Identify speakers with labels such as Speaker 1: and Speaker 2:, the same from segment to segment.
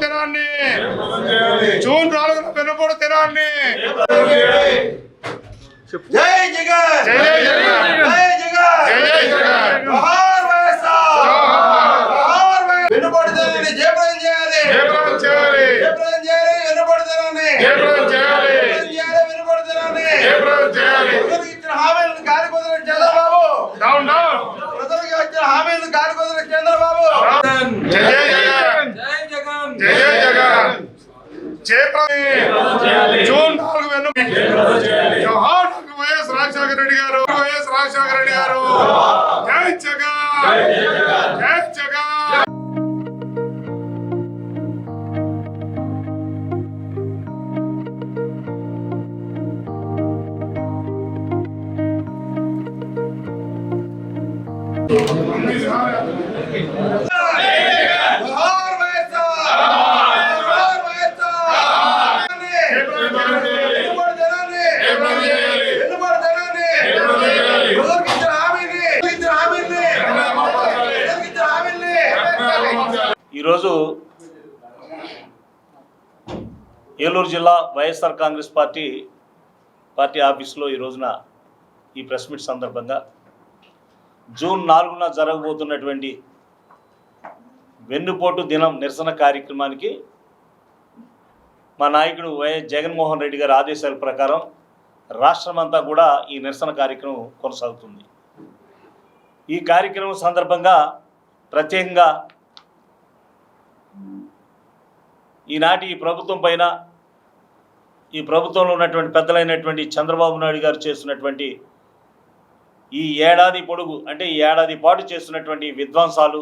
Speaker 1: దినాన్ని జూన్ 4న వెన్నుపోటు దినాన్ని
Speaker 2: జై జగన్
Speaker 1: జై జగన్
Speaker 2: జై జగన్
Speaker 1: జై జగన్
Speaker 2: జోహార్ వైఎస్ఆర్ జోహార్ వెన్నుపోటు దినాన్ని జయప్రదం చేయాలి
Speaker 1: జయప్రదం చేయాలి
Speaker 2: జయప్రదం చేయాలి వెన్నుపోటు దినాన్ని
Speaker 1: జయప్రదం చేయాలి
Speaker 2: వెన్నుపోటు దినాన్ని
Speaker 1: జయప్రదం చేయాలి
Speaker 2: ప్రజలకు ఇచ్చిన హామీలను గాలి కుదిరిన చంద్రబాబు
Speaker 1: డౌన్ డౌన్
Speaker 2: ప్రజలకు ఇచ్చిన హామీలను గాలి కుదిరిన చంద్రబాబు
Speaker 1: జై జగన్
Speaker 2: జై జగన్
Speaker 1: జై జగన్ జయప్రదం జూన్ 4 వెన్నుపోటు జోహార్ డాక్టర్ వైఎస్ రాజశేఖర రెడ్డి గారు వైఎస్ రాజశేఖర రెడ్డి గారు జై జగన్ జై జగన్
Speaker 2: జోహార్ వైఎస్ఆర్ జోహార్ వైఎస్ఆర్ వెన్నుపోటు దినాన్ని వెన్నుపోటు దినాన్ని ప్రజలకు ఇచ్చిన హామీని
Speaker 3: ఈరోజు ఏలూరు జిల్లా వైఎస్ఆర్ కాంగ్రెస్ పార్టీ ఆఫీసులో ఈ రోజున ఈ ప్రెస్ మీట్ సందర్భంగా జూన్ 4న జరగబోతున్నటువంటి వెన్నుపోటు దినం నిరసన కార్యక్రమానికి మా నాయకుడు వైఎస్ జగన్మోహన్ రెడ్డి గారి ఆదేశాల ప్రకారం రాష్ట్రమంతా కూడా ఈ నిరసన కార్యక్రమం కొనసాగుతుంది. ఈ కార్యక్రమం సందర్భంగా ప్రత్యేకంగా ఈనాటి ఈ ప్రభుత్వం పైన ఈ ప్రభుత్వంలో ఉన్నటువంటి పెద్దలైనటువంటి చంద్రబాబు నాయుడు గారు చేస్తున్నటువంటి ఈ ఏడాది పొడుగు అంటే ఈ ఏడాది పాటు చేస్తున్నటువంటి విధ్వంసాలు,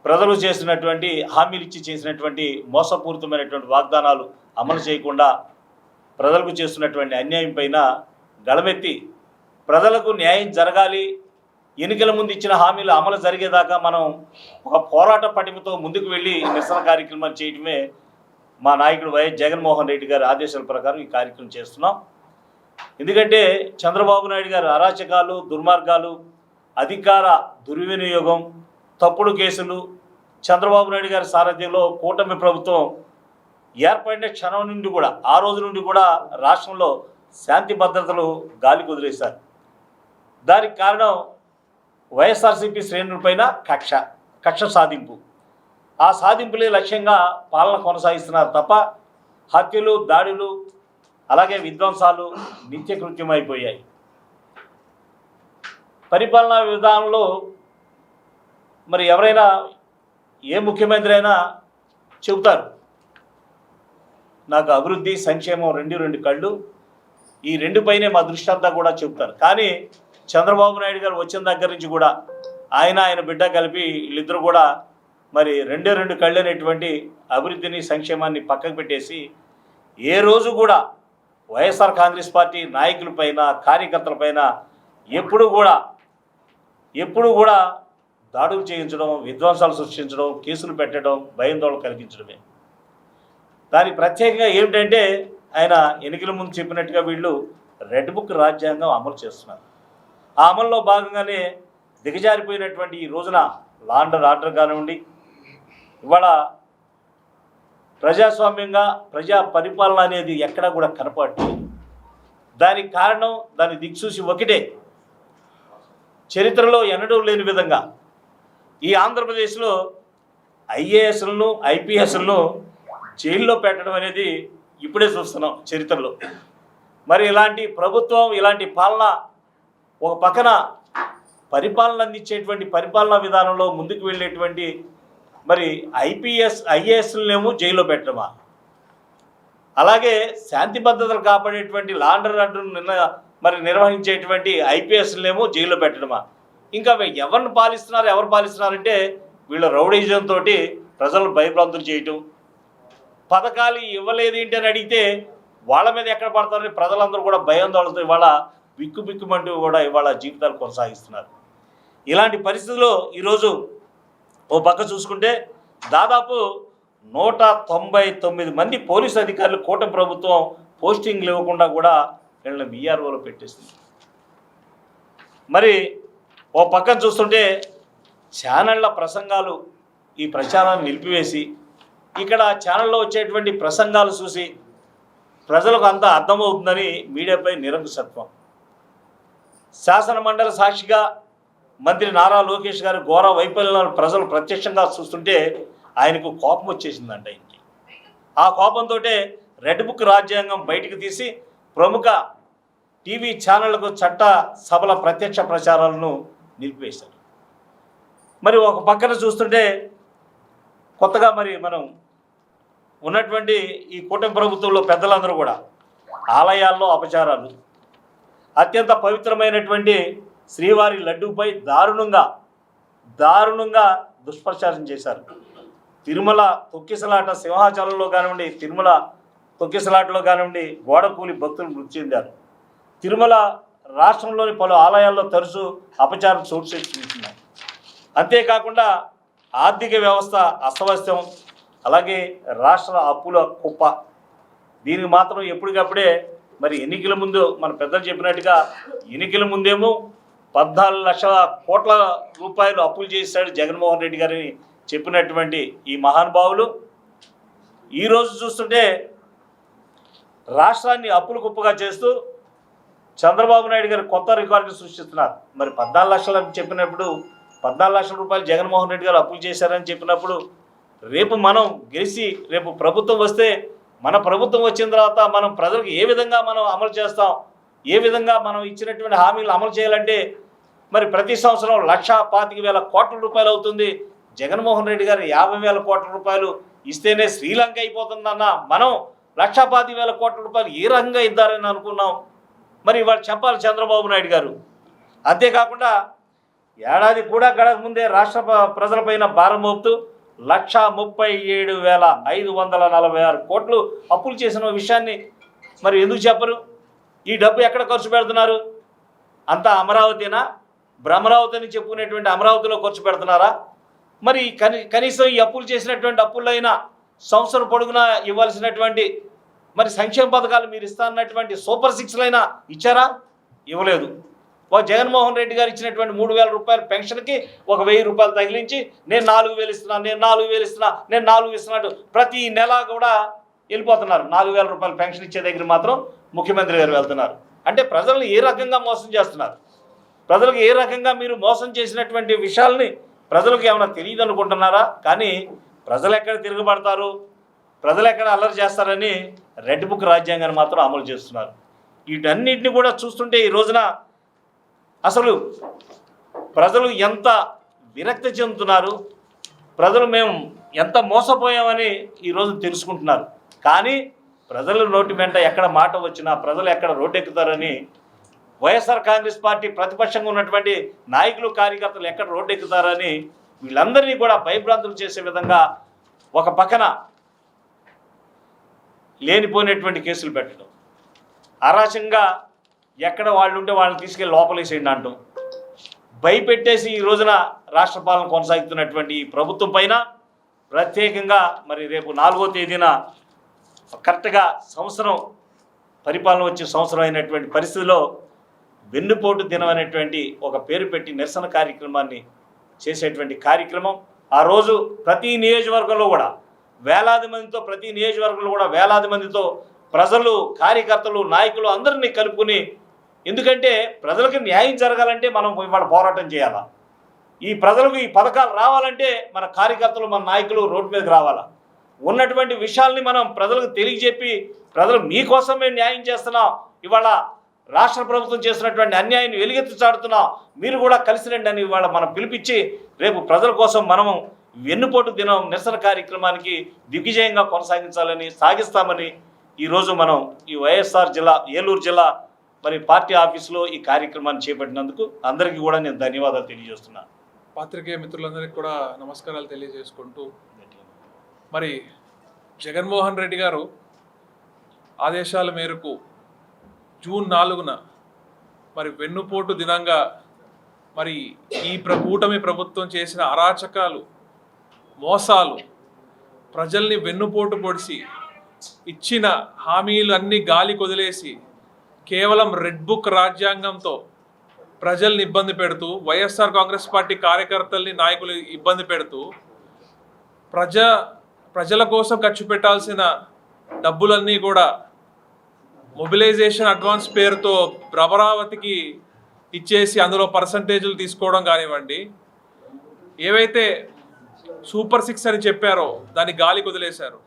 Speaker 3: ప్రజలు చేసినటువంటి హామీలు ఇచ్చి చేసినటువంటి మోసపూరితమైనటువంటి వాగ్దానాలు అమలు చేయకుండా ప్రజలకు చేస్తున్నటువంటి అన్యాయం పైన గళమెత్తి ప్రజలకు న్యాయం జరగాలి, ఎన్నికల ముందు ఇచ్చిన హామీలు అమలు జరిగేదాకా మనం ఒక పోరాట పటిమతో ముందుకు వెళ్ళి నిరసన కార్యక్రమాలు చేయడమే మా నాయకుడు వైఎస్ జగన్మోహన్ రెడ్డి గారి ఆదేశాల ప్రకారం ఈ కార్యక్రమం చేస్తున్నాం. ఎందుకంటే చంద్రబాబు నాయుడు గారి అరాచకాలు, దుర్మార్గాలు, అధికార దుర్వినియోగం, తప్పుడు కేసులు, చంద్రబాబు నాయుడు గారి సారథ్యంలో కూటమి ప్రభుత్వం ఏర్పడిన క్షణం నుండి కూడా ఆ రోజు నుండి కూడా రాష్ట్రంలో శాంతి భద్రతలు గాలి కుదిరేశారు. దానికి కారణం వైఎస్ఆర్సీపీ శ్రేణులపైన కక్ష సాధింపు. ఆ సాధింపులే లక్ష్యంగా పాలన కొనసాగిస్తున్నారు తప్ప హత్యలు, దాడులు, అలాగే విధ్వంసాలు నిత్యకృత్యమైపోయాయి. పరిపాలనా విధానంలో మరి ఎవరైనా ఏ ముఖ్యమంత్రి అయినా చెబుతారు, నాకు అభివృద్ధి సంక్షేమం రెండు కళ్ళు, ఈ రెండు పైనే మా దృష్టి అంతా కూడా చెబుతారు. కానీ చంద్రబాబు నాయుడు గారు వచ్చిన దగ్గర నుంచి కూడా ఆయన బిడ్డ కలిపి వీళ్ళిద్దరూ కూడా మరి రెండు కళ్ళు అనేటువంటి అభివృద్ధిని సంక్షేమాన్ని పక్కకు పెట్టేసి ఏ రోజు కూడా వైఎస్ఆర్ కాంగ్రెస్ పార్టీ నాయకులపైన, కార్యకర్తలపైన ఎప్పుడు కూడా దాడులు చేయించడం, విధ్వంసాలు సృష్టించడం, కేసులు పెట్టడం, భయాందోళన కలిగించడమే. దానికి ప్రత్యేకంగా ఏమిటంటే ఆయన ఎన్నికల ముందు చెప్పినట్టుగా వీళ్ళు రెడ్ బుక్ రాజ్యాంగం అమలు చేస్తున్నారు. ఆ అమల్లో భాగంగానే దిగజారిపోయినటువంటి ఈ రోజున లా అండ్ ఆర్డర్ కానివ్వండి, ఇవాళ ప్రజాస్వామ్యంగా ప్రజా పరిపాలన అనేది ఎక్కడా కూడా కనపడలేదు. దానికి కారణం, దాని దిక్సూచి ఒకటే, చరిత్రలో ఎన్నడూ లేని విధంగా ఈ ఆంధ్రప్రదేశ్లో ఐఏఎస్లను, ఐపీఎస్లను జైల్లో పెట్టడం అనేది ఇప్పుడే చూస్తున్నాం చరిత్రలో. మరి ఇలాంటి ప్రభుత్వం, ఇలాంటి పాలన ఒక పక్కన పరిపాలన అందించేటువంటి పరిపాలనా విధానంలో ముందుకు వెళ్ళేటువంటి మరి ఐఏఎస్లనేమో జైల్లో పెట్టడమా, అలాగే శాంతి భద్రతలు కాపాడేటువంటి లా అండ్ ఆర్డర్ నిర్వహించేటువంటి ఐపీఎస్లనేమో జైల్లో పెట్టడమా, ఇంకా ఎవరు పాలిస్తున్నారంటే వీళ్ళ రౌడీజంతో ప్రజలను భయభ్రాంతులు చేయటం, పథకాలు ఇవ్వలేదు ఏంటి అని అడిగితే వాళ్ళ మీద ఎక్కడ పడతారని ప్రజలందరూ కూడా భయాందోళనతో ఇవాళ బిక్కుమంటూ కూడా ఇవాళ జీవితాలు కొనసాగిస్తున్నారు. ఇలాంటి పరిస్థితుల్లో ఈరోజు ఓ పక్క చూసుకుంటే దాదాపు 199 మంది పోలీసు అధికారులు కూటమి ప్రభుత్వం పోస్టింగ్లు ఇవ్వకుండా కూడా వీళ్ళని వీఆర్ఓలో పెట్టేస్తుంది. మరి ఓ పక్కన చూస్తుంటే ఛానళ్ల ప్రసంగాలు ఈ ప్రచారాన్ని నిలిపివేసి ఇక్కడ ఛానల్లో వచ్చేటువంటి ప్రసంగాలు చూసి ప్రజలకు అంతా అర్థమవుతుందని మీడియాపై నిరంకుశత్వం. శాసన మండలి సాక్షిగా మంత్రి నారా లోకేష్ గారు ఘోర వైఫల్యాలను ప్రజలు ప్రత్యక్షంగా చూస్తుంటే ఆయనకు కోపం వచ్చేసిందంట. ఆయనకి ఆ కోపంతో రెడ్ బుక్ రాజ్యాంగం బయటకు తీసి ప్రముఖ టీవీ ఛానళ్లకు చట్ట సభల ప్రత్యక్ష ప్రచారాలను నిలిపివేశారు. మరి ఒక పక్కన చూస్తుంటే కొత్తగా మరి మనం ఉన్నటువంటి ఈ కూటమి ప్రభుత్వంలో పెద్దలందరూ కూడా ఆలయాల్లో అపచారాలు, అత్యంత పవిత్రమైనటువంటి శ్రీవారి లడ్డూపై దారుణంగా దుష్ప్రచారం చేశారు. తిరుమల తొక్కిసలాట సింహాచలంలో కానివ్వండి, తిరుమల తొక్కిసలాటలో కానివ్వండి గోడ కూలి భక్తులు మృతి చెందారు. తిరుమల రాష్ట్రంలోని పలు ఆలయాల్లో తరచూ అపచారం చోటు చేసుకుంటున్నాయి. అంతేకాకుండా ఆర్థిక వ్యవస్థ అస్తవ్యస్తం, అలాగే రాష్ట్ర అప్పుల కుప్ప. దీనికి మాత్రం ఎప్పటికప్పుడే మరి ఎన్నికల ముందు మన పెద్దలు చెప్పినట్టుగా ఎన్నికల ముందేమో 14 లక్షల కోట్ల రూపాయలు అప్పులు చేశాడు జగన్మోహన్ రెడ్డి గారిని చెప్పినటువంటి ఈ మహానుభావులు ఈరోజు చూస్తుంటే రాష్ట్రాన్ని అప్పుల కుప్పగా చేస్తూ చంద్రబాబు నాయుడు గారు కొత్త రికార్డు సృష్టిస్తున్నారు. మరి 14 లక్షలు చెప్పినప్పుడు 14 లక్షల రూపాయలు జగన్మోహన్ రెడ్డి గారు అప్పులు చేశారని చెప్పినప్పుడు రేపు మనం గెలిచి రేపు ప్రభుత్వం వస్తే మన ప్రభుత్వం వచ్చిన తర్వాత మనం ప్రజలకు ఏ విధంగా మనం అమలు చేస్తాం, ఏ విధంగా మనం ఇచ్చినటువంటి హామీలు అమలు చేయాలంటే మరి ప్రతి సంవత్సరం 1,25,000 కోట్ల రూపాయలు అవుతుంది. జగన్మోహన్ రెడ్డి గారు 50,000 కోట్ల రూపాయలు ఇస్తేనే శ్రీలంక అయిపోతుందన్న మనం 1,25,000 కోట్ల రూపాయలు ఏ రకంగా ఇద్దారని అనుకున్నాం. మరి ఇవాళ చెప్పాలి చంద్రబాబు నాయుడు గారు. అంతేకాకుండా ఏడాది కూడా గడక ముందే రాష్ట్ర ప్రజలపైన భారం మోపుతూ 1,37,546 కోట్లు అప్పులు చేసిన విషయాన్ని మరి ఎందుకు చెప్పరు? ఈ డబ్బు ఎక్కడ ఖర్చు పెడుతున్నారు? అంతా అమరావతినా, భ్రమరావతి అని చెప్పుకునేటువంటి అమరావతిలో ఖర్చు పెడుతున్నారా? మరి కనీసం ఈ అప్పులు చేసినటువంటి అప్పులైనా సంవత్సరం పొడుగునా ఇవ్వాల్సినటువంటి మరి సంక్షేమ పథకాలు మీరు ఇస్తానన్నటువంటి సూపర్ 6లైనా ఇచ్చారా? ఇవ్వలేదు. జగన్మోహన్ రెడ్డి గారు ఇచ్చినటువంటి 3,000 రూపాయల పెన్షన్కి 1,000 రూపాయలు తగిలించి నేను 4,000 ఇస్తున్నాను, నేను 4,000 ఇస్తున్నా, నేను 4 ఇస్తున్నట్టు ప్రతి నెల కూడా వెళ్ళిపోతున్నారు. 4,000 రూపాయల పెన్షన్ ఇచ్చే దగ్గర మాత్రం ముఖ్యమంత్రి గారు వెళ్తున్నారు. అంటే ప్రజలను ఏ రకంగా మోసం చేస్తున్నారు? ప్రజలకు ఏ రకంగా మీరు మోసం చేసినటువంటి విషయాల్ని ప్రజలకు ఏమైనా తెలియదు అనుకుంటున్నారా? కానీ ప్రజలు ఎక్కడ తిరగబడతారు, ప్రజలు ఎక్కడ అల్లరి చేస్తారని రెడ్ బుక్ రాజ్యాంగాన్ని మాత్రం అమలు చేస్తున్నారు. వీటన్నిటిని కూడా చూస్తుంటే ఈ రోజున అసలు ప్రజలు ఎంత విరక్తి చెందుతున్నారు, ప్రజలు మేము ఎంత మోసపోయామని ఈరోజు తెలుసుకుంటున్నారు. కానీ ప్రజల నోటి వెంట ఎక్కడ మాట వచ్చినా ప్రజలు ఎక్కడ రోడ్డెక్కుతారని వైఎస్ఆర్ కాంగ్రెస్ పార్టీ ప్రతిపక్షంగా ఉన్నటువంటి నాయకులు కార్యకర్తలు ఎక్కడ రోడ్డెక్కుతారని వీళ్ళందరినీ కూడా భయభ్రాంతులు చేసే విధంగా ఒక పక్కన లేనిపోయినటువంటి కేసులు పెట్టడం, అరాచకంగా ఎక్కడ వాళ్ళు ఉంటే వాళ్ళని తీసుకెళ్ళి లోపలేసేయండి అంటాం, భయపెట్టేసి ఈ రోజున రాష్ట్ర పాలన కొనసాగుతున్నటువంటి ఈ ప్రభుత్వం పైన ప్రత్యేకంగా మరి రేపు 4వ తేదీన కరెక్ట్గా సంవత్సరం పరిపాలన వచ్చే సంవత్సరం అయినటువంటి పరిస్థితిలో వెన్నుపోటు దినం అనేటువంటి ఒక పేరు పెట్టి నిరసన కార్యక్రమాన్ని చేసేటువంటి కార్యక్రమం. ఆ రోజు ప్రతి నియోజకవర్గంలో కూడా వేలాది మందితో, ప్రతి నియోజకవర్గంలో కూడా వేలాది మందితో ప్రజలు, కార్యకర్తలు, నాయకులు అందరినీ కలుపుకుని, ఎందుకంటే ప్రజలకు న్యాయం జరగాలంటే మనం ఇవాళ పోరాటం చేయాలా, ఈ ప్రజలకు ఈ పథకాలు రావాలంటే మన కార్యకర్తలు, మన నాయకులు రోడ్డు మీదకి రావాలా, ఉన్నటువంటి విషయాల్ని మనం ప్రజలకు తెలియజెప్పి ప్రజలు మీకోసమే న్యాయం చేస్తున్నాం, ఇవాళ రాష్ట్ర ప్రభుత్వం చేస్తున్నటువంటి అన్యాయాన్ని వెలుగెత్తి చాటుతున్నాం, మీరు కూడా కలిసి రండి అని ఇవాళ మనం పిలిపించి రేపు ప్రజల కోసం మనము వెన్నుపోటు దినం నిరసన కార్యక్రమానికి దిగ్విజయంగా సాగిస్తామని ఈరోజు మనం ఈ వైఎస్ఆర్ జిల్లా, ఏలూరు జిల్లా మరి పార్టీ ఆఫీసులో ఈ కార్యక్రమాన్ని చేపట్టినందుకు అందరికీ కూడా నేను ధన్యవాదాలు తెలియజేస్తున్నాను.
Speaker 4: పాత్రికేయ మిత్రులందరికీ కూడా నమస్కారాలు తెలియజేసుకుంటూ, మరి జగన్మోహన్ రెడ్డి గారు ఆదేశాల మేరకు జూన్ 4న మరి వెన్నుపోటు దినంగా మరి ఈ కూటమి ప్రభుత్వం చేసిన అరాచకాలు, మోసాలు, ప్రజల్ని వెన్నుపోటు పొడిచి ఇచ్చిన హామీలు అన్నీ గాలి కొదిలేసి కేవలం రెడ్ బుక్ రాజ్యాంగంతో ప్రజల్ని ఇబ్బంది పెడుతూ, వైఎస్ఆర్ కాంగ్రెస్ పార్టీ కార్యకర్తల్ని, నాయకులు ఇబ్బంది పెడుతూ ప్రజల కోసం ఖర్చు పెట్టాల్సిన డబ్బులన్నీ కూడా మొబిలైజేషన్ అడ్వాన్స్ పేరుతో అమరావతికి ఇచ్చేసి అందులో పర్సంటేజీలు తీసుకోవడం కానివ్వండి, ఏవైతే సూపర్ 6 అని చెప్పారో దాన్ని గాలికి వదిలేశారు.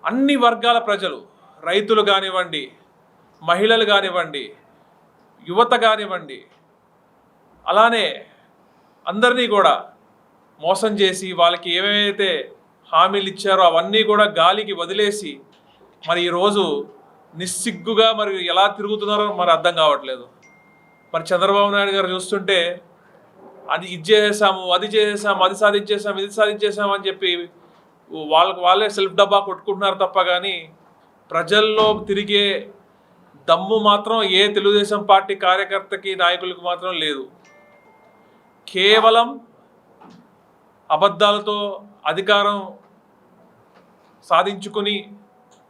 Speaker 4: అన్ని వర్గాల ప్రజలు, రైతులు కానివ్వండి, మహిళలు కానివ్వండి, యువత కానివ్వండి, అలానే అందరినీ కూడా మోసం చేసి వాళ్ళకి ఏవైతే హామీలు ఇచ్చారో అవన్నీ కూడా గాలికి వదిలేసి మరి ఈరోజు నిస్సిగ్గుగా మరి ఎలా తిరుగుతున్నారో మరి అర్థం కావట్లేదు. మరి చంద్రబాబు నాయుడు గారు చూస్తుంటే అది ఇది చేసేసాము, అది చేసేసాము, అది సాధించేసాము, ఇది సాధించేసాము అని చెప్పి వాళ్ళే సెల్ఫ్ డబ్బా కొట్టుకుంటున్నారు తప్ప కానీ ప్రజల్లో తిరిగే దమ్ము మాత్రం ఏ తెలుగుదేశం పార్టీ కార్యకర్తకి నాయకులకు మాత్రం లేదు. కేవలం అబద్ధాలతో అధికారం సాధించుకుని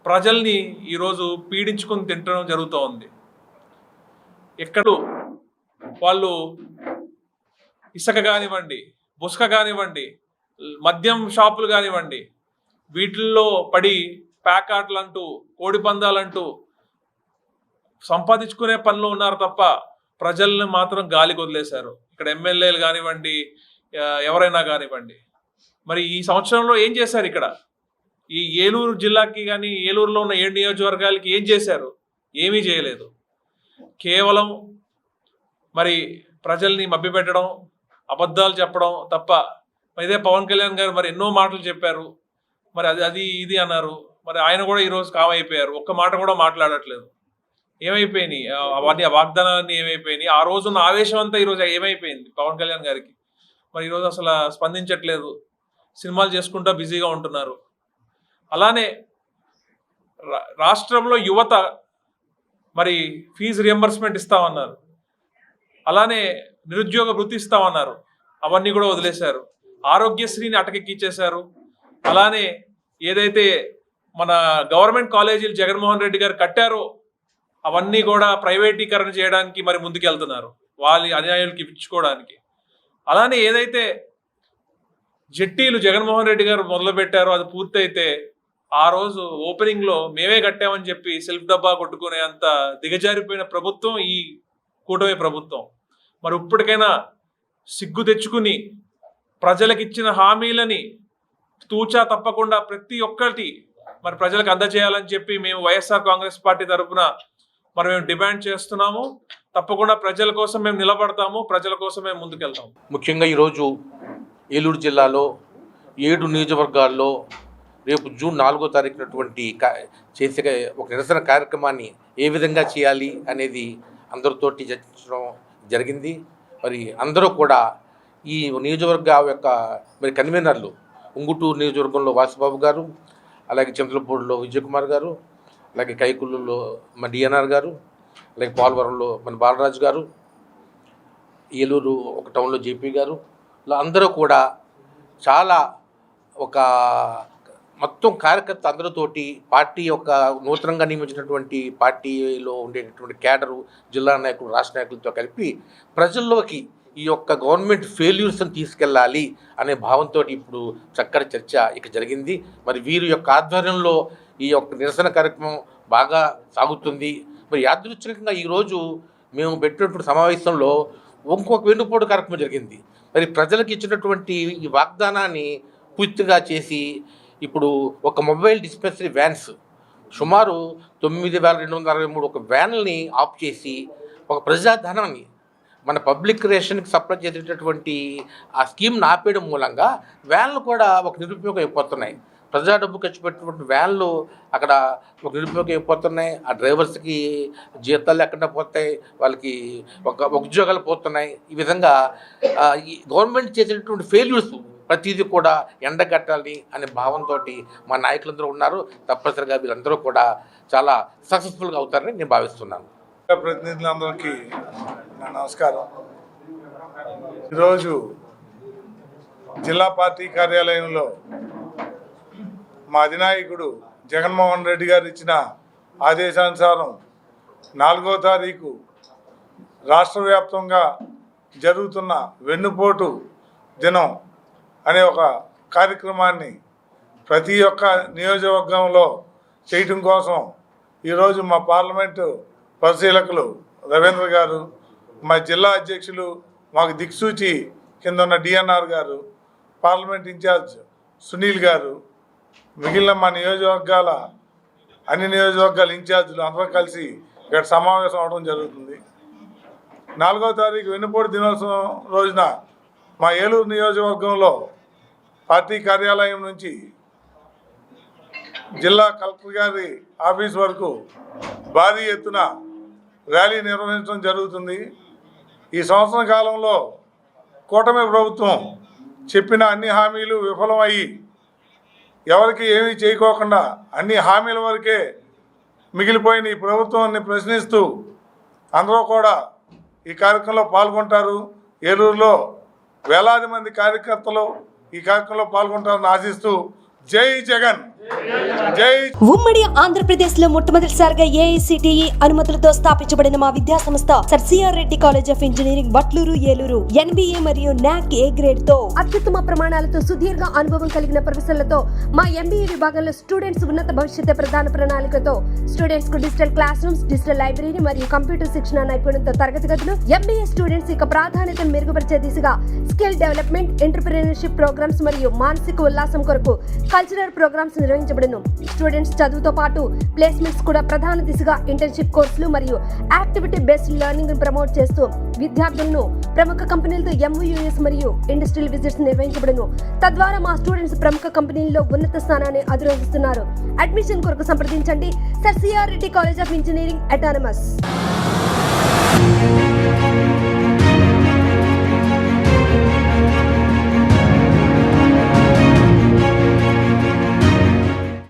Speaker 4: ప్రజల్ని ఈరోజు పీడించుకుని తింటడం జరుగుతూ ఉంది. ఎక్కడో వాళ్ళు ఇసుక కానివ్వండి, బుసక కానివ్వండి, మద్యం షాపులు కానివ్వండి, వీటిల్లో పడి ప్యాకాట్లు అంటూ, కోడి పందాలంటూ సంపాదించుకునే పనిలో ఉన్నారు తప్ప ప్రజల్ని మాత్రం గాలికి వదిలేశారు. ఇక్కడ ఎమ్మెల్యేలు కానివ్వండి, ఎవరైనా కానివ్వండి. మరి ఈ సంవత్సరంలో ఏం చేశారు? ఇక్కడ ఈ ఏలూరు జిల్లాకి కానీ ఏలూరులో ఉన్న 7 నియోజకవర్గాలకి ఏం చేశారు? ఏమీ చేయలేదు. కేవలం మరి ప్రజల్ని మభ్యపెట్టడం, అబద్ధాలు చెప్పడం తప్ప. ఇదే పవన్ కళ్యాణ్ గారు మరి ఎన్నో మాటలు చెప్పారు, మరి అది ఇది అన్నారు. మరి ఆయన కూడా ఈరోజు కామ్ అయిపోయారు, ఒక్క మాట కూడా మాట్లాడట్లేదు. ఏమైపోయినాయి అవన్నీ? ఆ వాగ్దానాలన్నీ ఏమైపోయినాయి? ఆ రోజున్న ఆవేశం అంతా ఈరోజు ఏమైపోయింది పవన్ కళ్యాణ్ గారికి? మరి ఈరోజు అసలు స్పందించట్లేదు, సినిమాలు చేసుకుంటూ బిజీగా ఉంటున్నారు. అలానే రాష్ట్రంలో యువత మరి ఫీజు రియంబర్స్మెంట్ ఇస్తామన్నారు, అలానే నిరుద్యోగ వృత్తి ఇస్తామన్నారు, అవన్నీ కూడా వదిలేశారు. ఆరోగ్యశ్రీని అటకెక్కిచ్చేశారు. అలానే ఏదైతే మన గవర్నమెంట్ కాలేజీలు జగన్మోహన్ రెడ్డి గారు కట్టారో అవన్నీ కూడా ప్రైవేటీకరణ చేయడానికి మరి ముందుకెళ్తున్నారు, వాళ్ళ అన్యాయులకి ఇప్పించుకోవడానికి. అలానే ఏదైతే జెట్టీలు జగన్మోహన్ రెడ్డి గారు మొదలుపెట్టారో అది పూర్తయితే ఆ రోజు ఓపెనింగ్లో మేమే కట్టామని చెప్పి సెల్ఫ్ డబ్బా కొట్టుకునే అంత దిగజారిపోయిన ప్రభుత్వం ఈ కూటమి ప్రభుత్వం. మరి ఇప్పటికైనా సిగ్గు తెచ్చుకుని ప్రజలకు ఇచ్చిన హామీలని తూచా తప్పకుండా ప్రతి ఒక్కటి మరి ప్రజలకు అందజేయాలని చెప్పి మేము వైఎస్ఆర్ కాంగ్రెస్ పార్టీ తరఫున మరి మేము డిమాండ్ చేస్తున్నాము. తప్పకుండా ప్రజల కోసం మేము నిలబడతాము, ప్రజల కోసం మేము ముందుకెళ్తాము.
Speaker 5: ముఖ్యంగా ఈరోజు ఏలూరు జిల్లాలో 7 నియోజకవర్గాల్లో రేపు జూన్ 4వ తారీఖునటువంటి చేసే ఒక నిరసన కార్యక్రమాన్ని ఏ విధంగా చేయాలి అనేది అందరితోటి చర్చించడం జరిగింది. మరి అందరూ కూడా ఈ నియోజకవర్గ యొక్క మరి కన్వీనర్లు, ఉంగుటూరు నియోజకవర్గంలో వాసుబాబు గారు, అలాగే చింతలపూడిలో విజయకుమార్ గారు, అలాగే కైకుళ్ళలో మన డిఎన్ఆర్ గారు, అలాగే పోలవరంలో మన బాలరాజు గారు, ఏలూరు ఒక టౌన్లో జేపీ గారు, ఇలా అందరూ కూడా చాలా ఒక మొత్తం కార్యకర్త అందరితోటి పార్టీ యొక్క నూతనంగా నియమించినటువంటి పార్టీలో ఉండేటటువంటి కేడరు, జిల్లా నాయకులు, రాష్ట్ర నాయకులతో కలిపి ప్రజల్లోకి ఈ యొక్క గవర్నమెంట్ ఫెయిల్యూర్స్ని తీసుకెళ్ళాలి అనే భావంతో ఇప్పుడు చక్కటి చర్చ ఇక జరిగింది. మరి వీరి యొక్క ఆధ్వర్యంలో ఈ యొక్క నిరసన కార్యక్రమం బాగా సాగుతుంది. మరి యాదృచ్ఛికంగా ఈరోజు మేము పెట్టినటువంటి సమావేశంలో ఇంకొక వెన్నుపోటు కార్యక్రమం జరిగింది. మరి ప్రజలకు ఇచ్చినటువంటి ఈ వాగ్దానాన్ని పూర్తిగా చేసి ఇప్పుడు ఒక మొబైల్ డిస్పెన్సరీ వ్యాన్స్ సుమారు 9,263 ఒక వ్యాన్లని ఆఫ్ చేసి ఒక ప్రజాధనాన్ని మన పబ్లిక్ రేషన్కి సప్లై చేసేటటువంటి ఆ స్కీమ్ని ఆపేయడం మూలంగా వ్యాన్లు కూడా ఒక నిరుపయోగం అయిపోతున్నాయి. ప్రజా డబ్బు ఖర్చు పెట్టినటువంటి వ్యాన్లు అక్కడ ఒక నిరుపయోగం అయిపోతున్నాయి. ఆ డ్రైవర్స్కి జీతాలు లేకుండా పోతాయి, వాళ్ళకి ఒక ఉద్యోగాలు పోతున్నాయి. ఈ విధంగా ఈ గవర్నమెంట్ చేసేటటువంటి ఫెయిల్యూర్స్ ప్రతిదీ కూడా ఎండగట్టాలి అనే భావంతో మా నాయకులందరూ ఉన్నారు. తప్పనిసరిగా వీళ్ళందరూ కూడా చాలా సక్సెస్ఫుల్గా అవుతారని నేను భావిస్తున్నాను.
Speaker 1: ప్రతినిధులందరికీ నా నమస్కారం. ఈరోజు జిల్లా పార్టీ కార్యాలయంలో మా అధినాయకుడు జగన్మోహన్ రెడ్డి గారు ఇచ్చిన ఆదేశానుసారం 4వ తారీఖు రాష్ట్ర వ్యాప్తంగా జరుగుతున్న వెన్నుపోటు దినం అనే ఒక కార్యక్రమాన్ని ప్రతి ఒక్క నియోజకవర్గంలో చేయటం కోసం ఈరోజు మా పార్లమెంటు పరిశీలకులు రవీంద్ర గారు, మా జిల్లా అధ్యక్షులు, మాకు దిక్సూచి కింద ఉన్న డిఎన్ఆర్ గారు, పార్లమెంట్ ఇన్ఛార్జ్ సునీల్ గారు, మిగిలిన మా నియోజకవర్గాల అన్ని నియోజకవర్గాల ఇన్ఛార్జీలు అందరూ కలిసి ఇక్కడ సమావేశం అవడం జరుగుతుంది. 4వ తారీఖు వెన్నుపోటు దినోత్సవం రోజున మా ఏలూరు నియోజకవర్గంలో పార్టీ కార్యాలయం నుంచి జిల్లా కలెక్టర్ గారి ఆఫీస్ వరకు భారీ ఎత్తున ర్యాలీ నిర్వహించడం జరుగుతుంది. ఈ సంవత్సర కాలంలో కూటమి ప్రభుత్వం చెప్పిన అన్ని హామీలు విఫలమయ్యి ఎవరికి ఏమీ చేయకోకుండా అన్ని హామీల వరకే మిగిలిపోయిన ఈ ప్రభుత్వాన్ని ప్రశ్నిస్తూ అందరూ కూడా ఈ కార్యక్రమంలో పాల్గొంటారు. ఏలూరులో వేలాది మంది కార్యకర్తలు ఈ కార్యక్రమంలో పాల్గొంటారని ఆశిస్తూ జై జగన్, జై.
Speaker 6: ఉమ్మడి ఆంధ్రప్రదేశ్ లో మొట్టమొదటిసారిగా ఏఐసిటిఈ అనుమతులతో స్థాపించబడిన మా విద్యా సంస్థ sir CR Reddy college of engineering Vatluru, Eluru NBA మరియు NAC A గ్రేడ్ తో అత్యుత్తమ ప్రమాణాలతో సుదీర్ఘ అనుభవం కలిగిన ప్రొఫెసర్లతో మా MBA విభాగంలో స్టూడెంట్స్ ఉన్నత భవిష్యత్తు ప్రధాన ప్రణాళికతో స్టూడెంట్స్ కు digital class rooms, digital library మరియు కంప్యూటర్ శిక్షణ నైపుణ్యంతో తరగతి గదులు, MBA స్టూడెంట్స్ యొక్క ప్రాధాన్యతను మెరుగుపరిచే దిశగా స్కిల్ డెవలప్మెంట్, ఎంటర్‌ప్రెన్యూర్‌షిప్ ప్రోగ్రామ్స్ మరియు మానసిక ఉల్లాసం కొరకు కల్చరల్ ప్రోగ్రామ్స్ నిర్వహించబడును. స్టూడెంట్స్ చదువుతో పాటు ప్లేస్మెంట్స్ కూడా ప్రధాన దిశగా ఇంటర్న్‌షిప్ కోర్సులు మరియు యాక్టివిటీ బేస్డ్ లెర్నింగ్ ను ప్రమోట్ చేస్తూ విద్యార్థులను ప్రముఖ కంపెనీలతో MOUs మరియు ఇండస్ట్రియల్ విజిట్స్ నిర్వహించబడును. తద్వారా మా స్టూడెంట్స్ ప్రముఖ కంపెనీల్లో ఉన్నత స్థానాన్ని అధిరోహిస్తున్నారు. అడ్మిషన్ కొరకు సంప్రదించండి sir CR Reddy college of engineering autonomous.